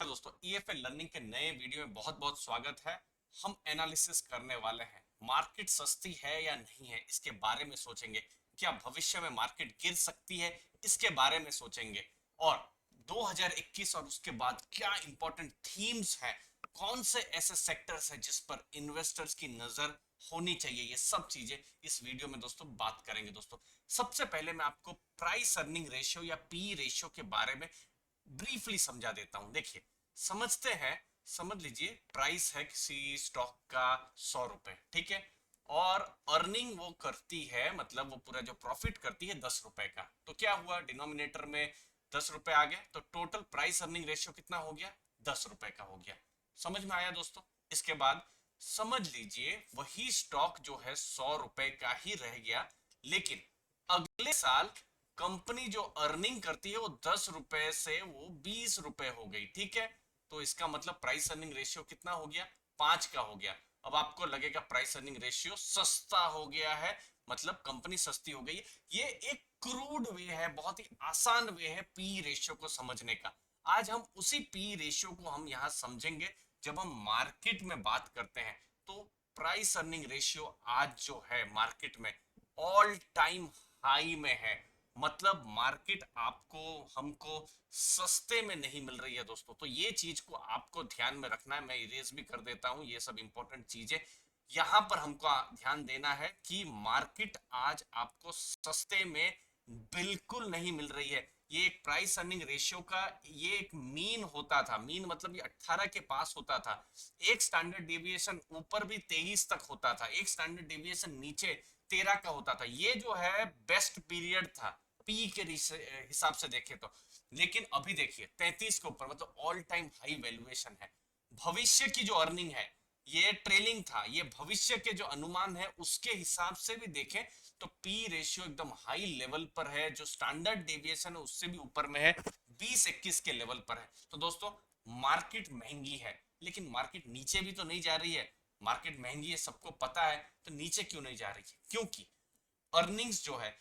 Hello दोस्तों, EFL learning के नए वीडियो में बहुत बहुत स्वागत है। हम एनालिसिस करने वाले हैं, मार्केट सस्ती है या नहीं है इसके बारे में सोचेंगे। क्या भविष्य में मार्केट गिर सकती है, इसके बारे में सोचेंगे। और 2021 और उसके बाद क्या इंपॉर्टेंट थीम्स हैं, कौन से ऐसे सेक्टर्स हैं जिस पर इन्वेस्टर्स की नजर होनी चाहिए, ये सब चीजें इस वीडियो में दोस्तों बात करेंगे। दोस्तों, सबसे पहले मैं आपको प्राइस अर्निंग रेशियो या पी रेशियो के बारे में ब्रीफली समझा देता हूं। देखिए, समझते हैं। समझ लीजिए, प्राइस है किसी स्टॉक का 100 रुपए, ठीक है। और अर्निंग वो करती है, मतलब वो पूरा जो प्रॉफिट करती है 10 रुपए का। तो क्या हुआ, डिनोमिनेटर में 10 रुपए आ गए, तो टोटल प्राइस अर्निंग रेशियो कितना हो गया, 10 रुपए का हो गया। समझ में आया दोस्तों। इसके बाद समझ लीजिए वही स्टॉक जो है 100 रुपए का ही रह गया, लेकिन अगले साल कंपनी जो अर्निंग करती है वो 10 रुपए से वो 20 रुपए हो गई, ठीक है। तो इसका मतलब प्राइस अर्निंग रेशियो कितना हो गया, 5 का हो गया। अब आपको लगेगा प्राइस अर्निंग रेशियो सस्ता हो गया है, मतलब कंपनी सस्ती हो गई है। ये एक क्रूड वे है, बहुत ही आसान वे है पी रेशियो को समझने का। आज हम उसी पी रेशियो को हम यहाँ समझेंगे जब हम मार्केट में बात करते हैं। तो प्राइस अर्निंग रेशियो आज जो है मार्केट में ऑल टाइम हाई में है। मतलब मार्केट आपको हमको सस्ते में नहीं मिल रही है दोस्तों। तो ये चीज को आपको ध्यान में रखना है। मैं इरेज भी कर देता हूं, ये सब इंपॉर्टेंट चीजें यहां पर हमको ध्यान देना है कि मार्केट आज आपको सस्ते में बिल्कुल नहीं मिल रही है। ये एक प्राइस अर्निंग रेशियो का ये एक मीन होता था। मीन मतलब ये 18 के पास होता था। एक स्टैंडर्ड डेविएशन ऊपर भी 23 तक होता था, एक स्टैंडर्ड डेविएशन नीचे 13 का होता था। ये जो है बेस्ट पीरियड था पी के हिसाब से देखे तो। लेकिन अभी देखिए 33 के ऊपर, मतलब ऑल टाइम हाई वैल्यूएशन है। भविष्य की जो अर्निंग है ये ट्रेलिंग था, ये भविष्य के जो अनुमान है उसके हिसाब से भी देखें तो पी रेशियो एकदम हाई लेवल पर है। जो स्टैंडर्ड डेविएशन है उससे भी ऊपर में है, 20-21 के लेवल पर है। तो दोस्तों, मार्केट महंगी है, लेकिन मार्केट नीचे भी तो नहीं जा रही है। मार्केट महंगी है, सबको पता है, तो नीचे क्यों नहीं जा रही है? क्योंकि अर्निंग्स जो है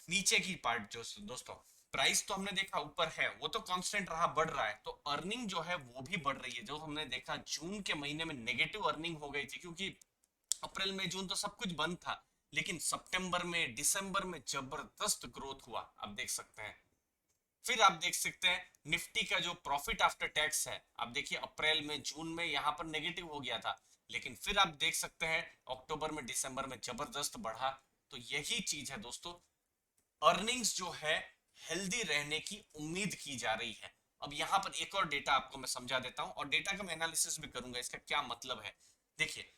नीचे की पार्ट जो दोस्तों, प्राइस तो हमने देखा ऊपर है, वो तो कांस्टेंट रहा, बढ़ रहा है। तो अर्निंग जो है वो भी बढ़ रही है। जो हमने देखा जून के महीने में नेगेटिव अर्निंग हो गई थी, क्योंकि अप्रैल मई जून तो सब कुछ बंद था। लेकिन सितंबर में दिसंबर में जबरदस्त ग्रोथ हुआ, आप देख सकते हैं। फिर आप देख सकते हैं निफ्टी का जो प्रॉफिट आफ्टर टैक्स है, आप देखिए अप्रैल में जून में यहां पर नेगेटिव हो गया था, लेकिन फिर आप देख सकते हैं अक्टूबर में दिसंबर में जबरदस्त बढ़ा। तो यही चीज है दोस्तों, अर्निंग्स जो है हेल्दी रहने की उम्मीद की जा रही है। अब यहां पर एक और डेटा आपको मैं समझा देता हूं, और डेटा का मैं एनालिसिस भी करूंगा इसका क्या मतलब है। देखिए,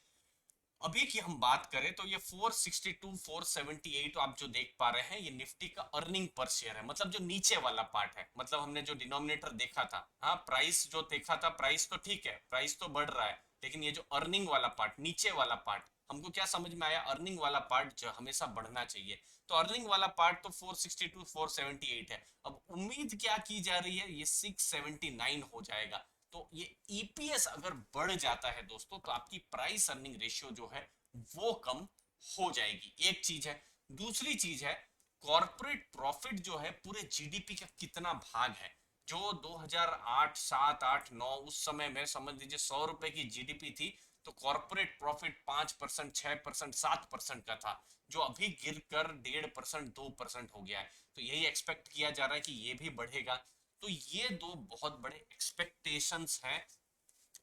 अभी की हम बात करें तो ये 462 478 आप जो देख पा रहे हैं, ये निफ्टी का अर्निंग पर शेयर है, मतलब जो नीचे वाला पार्ट है। मतलब हमने जो डिनोमिनेटर देखा था, हाँ प्राइस जो देखा था, प्राइस तो ठीक है, प्राइस तो बढ़ रहा है, लेकिन ये जो अर्निंग वाला पार्ट, नीचे वाला पार्ट, हमको क्या समझ में आया, अर्निंग वाला पार्ट जो हमेशा बढ़ना चाहिए। तो अर्निंग वाला पार्ट तो 462 478 है। अब उम्मीद क्या की जा रही है, ये 679 हो जाएगा। तो ये ईपीएस अगर बढ़ जाता है दोस्तों, तो आपकी प्राइस अर्निंग रेशियो जो है वो कम हो जाएगी। एक चीज है। दूसरी चीज है, कॉर्पोरेट प्रॉफिट जो है पूरे जीडीपी का कितना भाग है। जो 2008 7 8 9 उस समय में समझ लीजिए 100 रुपए की जीडीपी थी, तो कॉर्पोरेट प्रॉफिट 5% 6% 7% का था, जो अभी गिरकर 1.5% 2% हो गया है। तो यही एक्सपेक्ट किया जा रहा है कि ये भी बढ़ेगा। तो ये दो बहुत बड़े एक्सपेक्टेशंस हैं,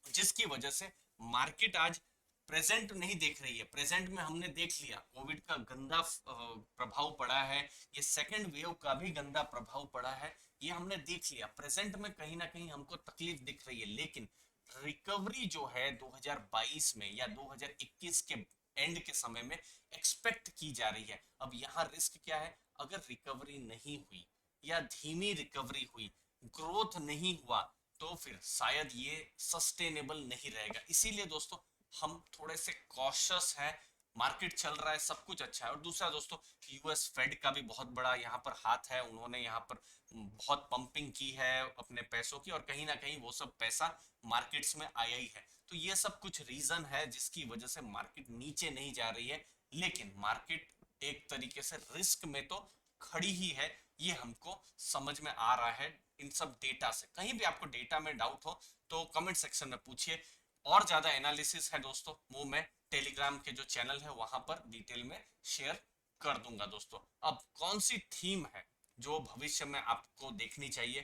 जिसकी वजह से मार्केट आज प्रेजेंट नहीं देख रही है। प्रेजेंट में हमने देख लिया कोविड का गंदा प्रभाव पड़ा है, ये सेकंड वेव का भी गंदा प्रभाव पड़ा है, ये हमने देख लिया। प्रेजेंट में कहीं ना कहीं हमको तकलीफ दिख रही है, लेकिन रिकवरी जो है 2022 में या 2021 के एंड के समय में एक्सपेक्ट की जा रही है। अब यहाँ रिस्क क्या है, अगर रिकवरी नहीं हुई या धीमी रिकवरी हुई, ग्रोथ नहीं हुआ, तो फिर शायद ये सस्टेनेबल नहीं रहेगा। इसीलिए दोस्तों, हम थोड़े से कॉशियस हैं। मार्केट चल रहा है, सब कुछ अच्छा है। और दूसरा दोस्तों, यूएस फेड का भी बहुत बड़ा यहाँ पर हाथ है। उन्होंने यहाँ पर बहुत पंपिंग की है अपने पैसों की, और कहीं ना कहीं वो सब पैसा मार्केट्स में आया ही है। तो ये सब कुछ रीजन है जिसकी वजह से मार्केट नीचे नहीं जा रही है। लेकिन मार्केट एक तरीके से रिस्क में तो खड़ी ही है, ये हमको समझ में आ रहा है इन सब डेटा से। कहीं भी आपको डेटा में डाउट हो तो कमेंट सेक्शन में पूछिए। और ज्यादा एनालिसिस है दोस्तों, वो मैं टेलीग्राम के जो चैनल है वहां पर डिटेल में शेयर कर दूंगा दोस्तों। अब कौन सी थीम है जो भविष्य में आपको देखनी चाहिए?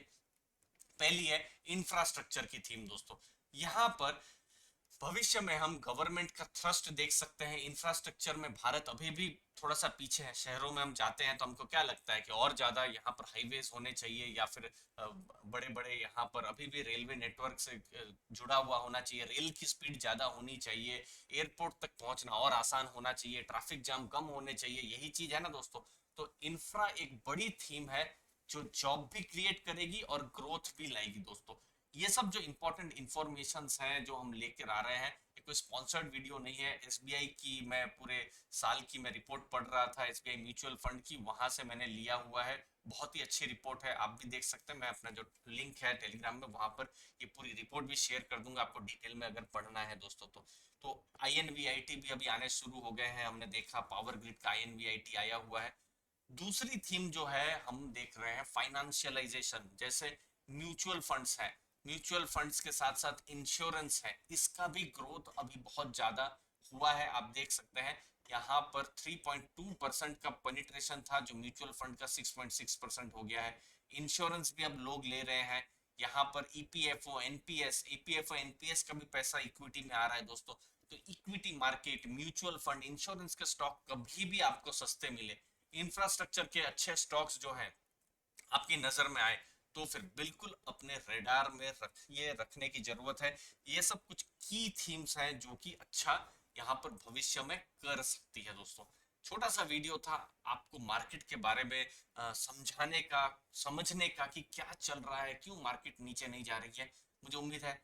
पहली है इंफ्रास्ट्रक्चर की थीम दोस्तों। यहाँ पर भविष्य में हम गवर्नमेंट का थ्रस्ट देख सकते हैं। इंफ्रास्ट्रक्चर में भारत अभी भी थोड़ा सा पीछे है। शहरों में हम जाते हैं तो हमको क्या लगता है कि और ज्यादा यहाँ पर हाईवेज होने चाहिए, या फिर बड़े बड़े यहाँ पर अभी भी रेलवे नेटवर्क से जुड़ा हुआ होना चाहिए, रेल की स्पीड ज्यादा होनी चाहिए, एयरपोर्ट तक पहुंचना और आसान होना चाहिए, ट्रैफिक जाम कम होने चाहिए। यही चीज है ना दोस्तों। तो इंफ्रा एक बड़ी थीम है जो जॉब भी क्रिएट करेगी और ग्रोथ भी लाएगी दोस्तों। ये सब जो इंपॉर्टेंट इंफॉर्मेशन हैं जो हम लेकर आ रहे हैं, ये कोई स्पॉन्सर्ड वीडियो नहीं है। एसबीआई की मैं पूरे साल की मैं रिपोर्ट पढ़ रहा था, एसबीआई म्यूचुअल फंड की, वहां से मैंने लिया हुआ है। बहुत ही अच्छी रिपोर्ट है, आप भी देख सकते हैं। मैं अपना जो लिंक है टेलीग्राम में, वहां पर ये पूरी रिपोर्ट भी शेयर कर दूंगा आपको डिटेल में अगर पढ़ना है दोस्तों। तो आईएनवीआईटी भी अभी आने शुरू हो गए हैं। हमने देखा पावर ग्रिड का आईएनवीआईटी आया हुआ है। दूसरी थीम जो है हम देख रहे हैं फाइनेंशियलाइजेशन, जैसे म्यूचुअल फंड्स है, म्यूचुअल फंड्स के साथ साथ इंश्योरेंस है, इसका भी ग्रोथ अभी बहुत ज्यादा हुआ है। आप देख सकते हैं यहाँ पर 3.2% का पेनिट्रेशन था, जो म्यूचुअल फंड का 6.6% हो गया है। इंश्योरेंस भी अब लोग ले रहे हैं। यहाँ पर ईपीएफओ एनपीएस, ईपीएफओ एनपीएस का भी पैसा इक्विटी में आ रहा है दोस्तों। तो equity market, mutual fund, insurance के स्टॉक कभी भी आपको सस्ते मिले, इंफ्रास्ट्रक्चर के अच्छे स्टॉक्स जो हैं आपकी नजर में आए, तो फिर बिल्कुल अपने रेडार में रखिए, रखने की जरूरत है। ये सब कुछ की थीम्स हैं जो कि अच्छा यहाँ पर भविष्य में कर सकती है दोस्तों। छोटा सा वीडियो था आपको मार्केट के बारे में समझाने का, समझने का कि क्या चल रहा है, क्यों मार्केट नीचे नहीं जा रही है। मुझे उम्मीद है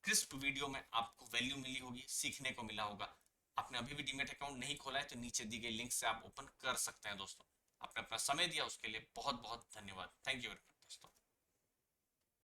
क्रिस्प वीडियो में आपको वैल्यू मिली होगी, सीखने को मिला होगा। आपने अभी भी डीमेट अकाउंट नहीं खोला है तो नीचे दी गई लिंक से आप ओपन कर सकते हैं दोस्तों। आपने अपना समय दिया उसके लिए बहुत बहुत धन्यवाद। Thank you.